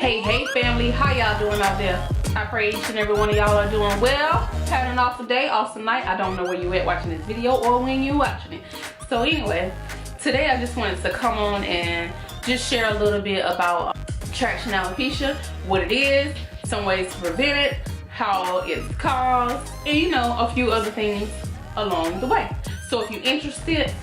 Hey family, how y'all doing out there? I pray each and every one of y'all are doing well. Having an awesome day, awesome night. I don't know where you at watching this video or when you watching it. So anyway, today I just wanted to come on and just share a little bit about traction alopecia, what it is, some ways to prevent it, how it's caused, and you know, a few other things along the way. So if you're interested,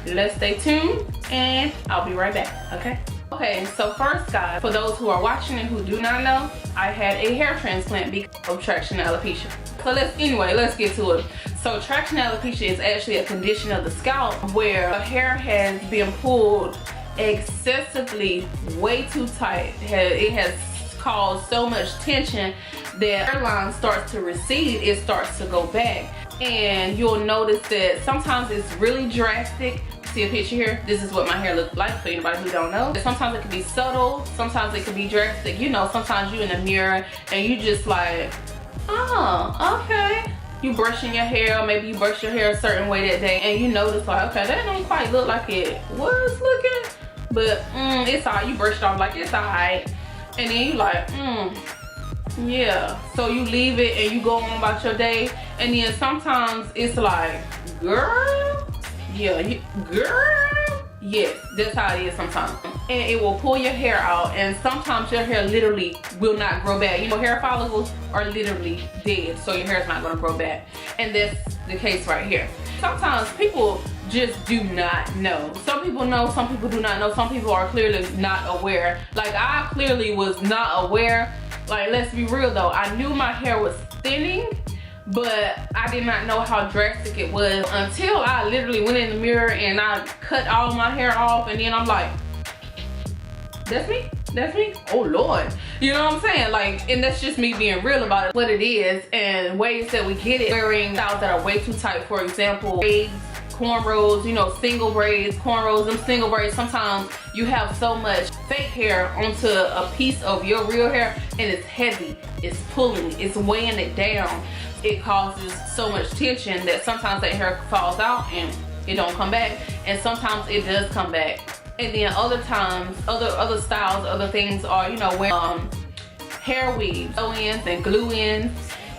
let's stay tuned and I'll be right back, okay? Okay, so first guys, for those who are watching and who do not know, I had a hair transplant because of traction alopecia. So let's get to it. So traction alopecia is actually a condition of the scalp where the hair has been pulled excessively, way too tight. It has caused so much tension that hairline starts to recede, it starts to go back. And you'll notice that sometimes it's really drastic. See a picture here? This is what my hair looks like for anybody who don't know. Sometimes it can be subtle, sometimes it can be drastic. You know, sometimes you in the mirror and you just like, oh, okay. You brushing your hair, maybe you brush your hair a certain way that day and you notice like, okay, that don't quite look like it was looking, but it's alright. You brush it off like it's alright. And then you like, yeah. So you leave it and you go on about your day, and then sometimes it's like, girl, yeah, girl, yes, that's how it is sometimes. And it will pull your hair out, and sometimes your hair literally will not grow back. You know, hair follicles are literally dead, so your hair is not going to grow back. And that's the case right here. Sometimes people just do not know. Some people know, some people do not know. Some people are clearly not aware. Like, I clearly was not aware. Like, let's be real though, I knew my hair was thinning, but I did not know how drastic it was until I literally went in the mirror and I cut all my hair off, and then I'm like, that's me? That's me? Oh Lord. You know what I'm saying? Like, and that's just me being real about it, what it is, and ways that we get it. Wearing styles that are way too tight, for example, braids, cornrows, you know, single braids, cornrows, them single braids. Sometimes you have so much fake hair onto a piece of your real hair and it's heavy, it's pulling, it's weighing it down. It causes so much tension that sometimes that hair falls out and it don't come back, and sometimes it does come back. And then other times, other styles, other things are, you know, wearing hair weaves, sew-ins and glue-ins,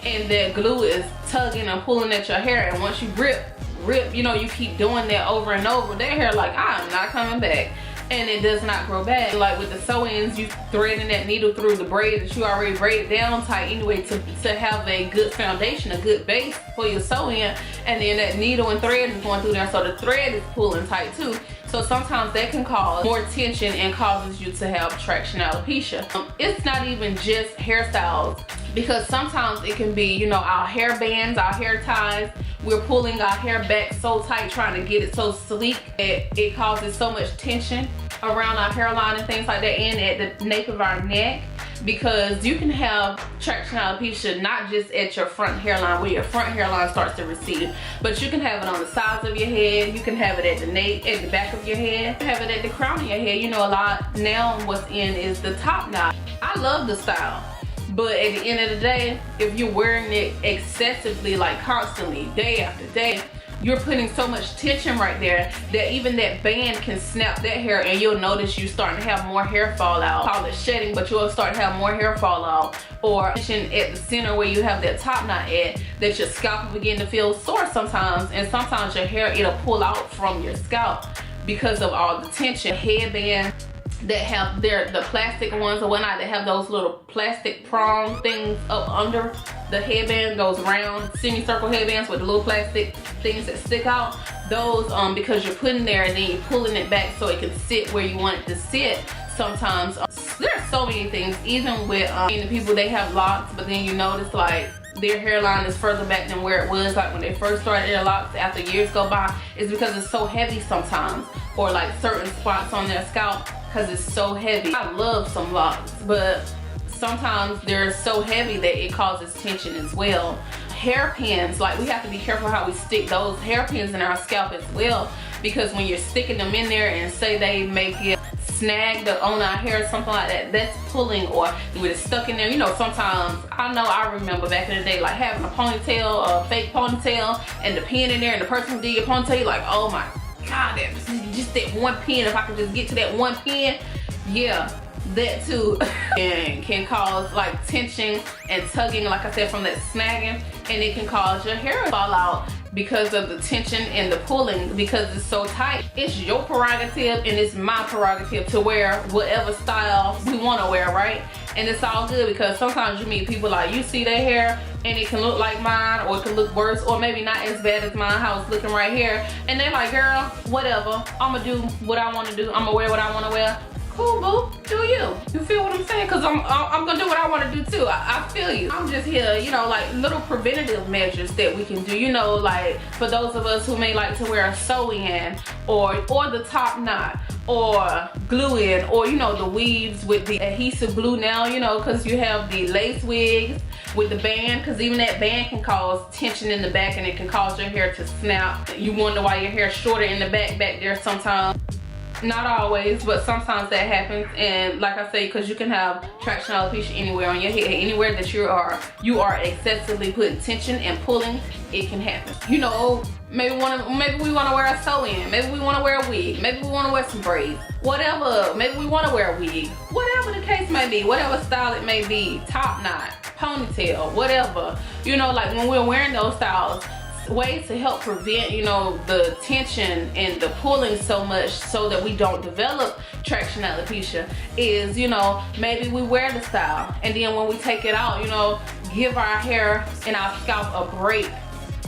and that glue is tugging and pulling at your hair, and once you rip, you know, you keep doing that over and over, that hair like, I'm not coming back, and it does not grow back. Like with the sew-ins, you threading that needle through the braid that you already braided down tight anyway to have a good foundation, a good base for your sew-in, and then that needle and thread is going through there, so the thread is pulling tight too. So sometimes that can cause more tension and causes you to have traction alopecia. It's not even just hairstyles, because sometimes it can be, you know, our hair bands, our hair ties. We're pulling our hair back so tight, trying to get it so sleek that it causes so much tension around our hairline and things like that, and at the nape of our neck. Because you can have traction alopecia not just at your front hairline where your front hairline starts to recede, but you can have it on the sides of your head, you can have it at the nape, at the back of your head, you can have it at the crown of your head. You know, a lot now what's in is the top knot. I love the style, but at the end of the day, if you're wearing it excessively, like constantly, day after day, you're putting so much tension right there that even that band can snap that hair, and you'll notice you starting to have more hair fall out. Call it shedding, but you'll start to have more hair fall out. Or at the center where you have that top knot at, that your scalp will begin to feel sore sometimes, and sometimes your hair, it'll pull out from your scalp because of all the tension. Headband that have the plastic ones or whatnot, that have those little plastic prong things up under the headband, those round semicircle headbands with the little plastic things that stick out. Those because you're putting there and then you're pulling it back so it can sit where you want it to sit. Sometimes there's so many things, even with the people, they have locks, but then you notice like their hairline is further back than where it was like when they first started their locks. After years go by, it's because it's so heavy sometimes, or like certain spots on their scalp because it's so heavy. I love some locks, but sometimes they're so heavy that it causes tension as well. Hairpins, like we have to be careful how we stick those hairpins in our scalp as well, because when you're sticking them in there and say they make it snagged on our hair or something like that, that's pulling, or with it stuck in there. You know, sometimes I remember back in the day, like having a ponytail, a fake ponytail, and the pin in there, and the person who did your ponytail, you're like, oh my God, just that one pin, if I could just get to that one pin. Yeah, that too and can cause like tension and tugging, like I said, from that snagging, and it can cause your hair to fall out because of the tension and the pulling, because it's so tight. It's your prerogative and it's my prerogative to wear whatever style we want to wear, right? And it's all good, because sometimes you meet people like, you see their hair and it can look like mine, or it can look worse, or maybe not as bad as mine, how it's looking right here, and they're like, girl, whatever, I'm gonna do what I want to do, I'm gonna wear what I want to wear. Cool, boo, do you. You feel what I'm saying? Because I'm gonna do what I want to do too. I feel you. I'm just here, you know, like little preventative measures that we can do, you know, like for those of us who may like to wear a sew-in or the top knot, or glue in, or you know, the weaves with the adhesive glue now, you know, because you have the lace wigs with the band, because even that band can cause tension in the back and it can cause your hair to snap. You wonder why your hair is shorter in the back there sometimes. Not always, but sometimes that happens. And like I say, because you can have traction alopecia anywhere on your head, anywhere that you are excessively putting tension and pulling, it can happen. You know, maybe we want to wear a sew-in, maybe we want to wear a wig, maybe we want to wear some braids, whatever. Maybe we want to wear a wig, whatever the case may be, whatever style it may be, top knot, ponytail, whatever. You know, like when we're wearing those styles, ways to help prevent, you know, the tension and the pulling so much so that we don't develop traction alopecia is, you know, maybe we wear the style and then when we take it out, you know, give our hair and our scalp a break.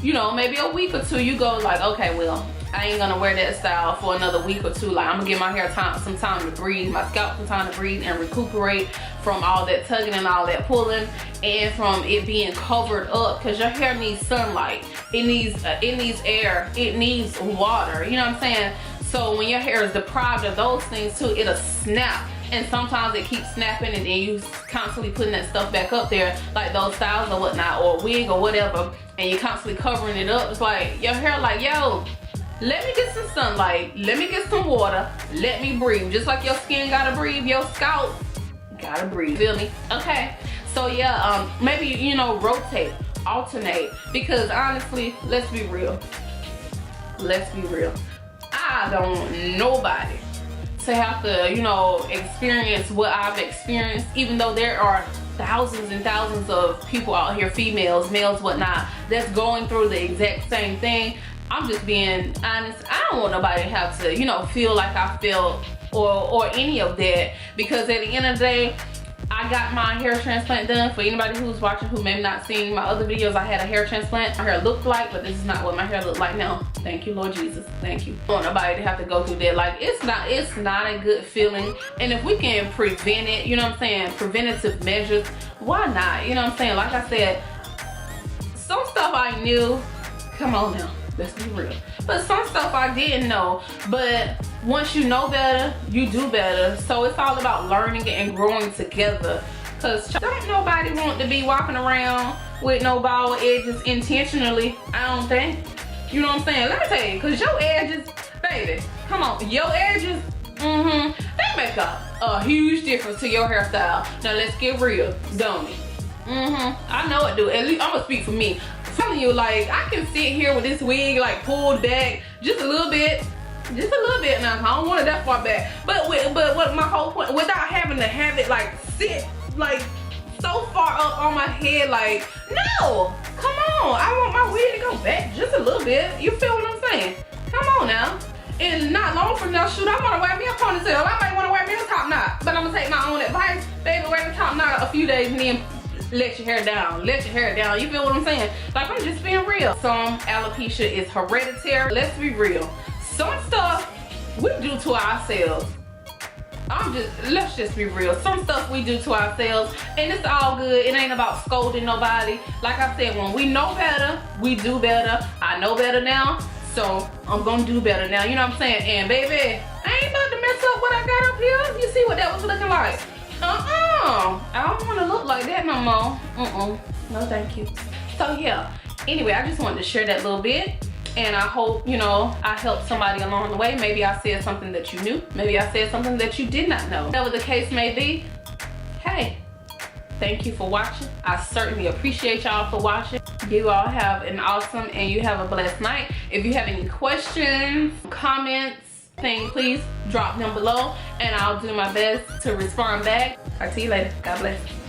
You know, maybe a week or two, you go like, okay, well, I ain't gonna wear that style for another week or two. Like, I'm gonna give my hair some time to breathe, my scalp some time to breathe and recuperate from all that tugging and all that pulling, and from it being covered up, because your hair needs sunlight, it needs air, it needs water, you know what I'm saying? So when your hair is deprived of those things too, it'll snap. And sometimes it keeps snapping and then you constantly putting that stuff back up there, like those styles or whatnot, or a wig or whatever, and you're constantly covering it up. It's like your hair like, yo, let me get some sunlight, let me get some water, let me breathe. Just like your skin gotta breathe, your scalp gotta breathe, feel me? Okay, so yeah, maybe, you know, rotate, alternate, because honestly, let's be real, I don't want nobody to have to, you know, experience what I've experienced, even though there are thousands and thousands of people out here, females, males, whatnot, that's going through the exact same thing. I'm just being honest. I don't want nobody to have to, you know, feel like I felt or any of that, because at the end of the day, I got my hair transplant done. For anybody who's watching who may have not seen my other videos, I had a hair transplant. My hair looked like, but this is not what my hair looked like now. Thank you, Lord Jesus. Thank you. I don't want nobody to have to go through that. Like, it's not a good feeling. And if we can prevent it, you know what I'm saying, preventative measures, why not? You know what I'm saying? Like I said, some stuff I knew, come on now, let's be real. But some stuff I didn't know. But once you know better, you do better. So it's all about learning and growing together. Cause don't nobody want to be walking around with no bald edges intentionally, I don't think. You know what I'm saying? Let me tell you, cause your edges, baby, come on, your edges, they make a huge difference to your hairstyle. Now let's get real, don't it? I know it do. At least I'm gonna speak for me. I'm telling you, like, I can sit here with this wig like pulled back just a little bit now. I don't want it that far back, but what my whole point, without having to have it like sit like so far up on my head, like, no, come on, I want my wig to go back just a little bit. You feel what I'm saying? Come on now. And not long from now, shoot, I want to wear me a ponytail. I might want to wear me a top knot, but I'm gonna take my own advice, baby. Wear the top knot a few days and then let your hair down. Let your hair down. You feel what I'm saying? Like, I'm just being real. Some alopecia is hereditary. Let's be real. Some stuff we do to ourselves. Let's just be real. Some stuff we do to ourselves, and it's all good. It ain't about scolding nobody. Like I said, when we know better, we do better. I know better now, so I'm gonna do better now. You know what I'm saying? And baby, I ain't about to mess up what I got up here. You see what that was looking like? I don't want to look like that no more. No thank you. So yeah, anyway, I just wanted to share that little bit, and I hope, you know, I helped somebody along the way. Maybe I said something that you knew, maybe I said something that you did not know. Whatever the case may be, hey, thank you for watching. I certainly appreciate y'all for watching. You all have an awesome and you have a blessed night. If you have any questions, comments, please drop them below. and I'll do my best to respond back. Talk to you later. God bless.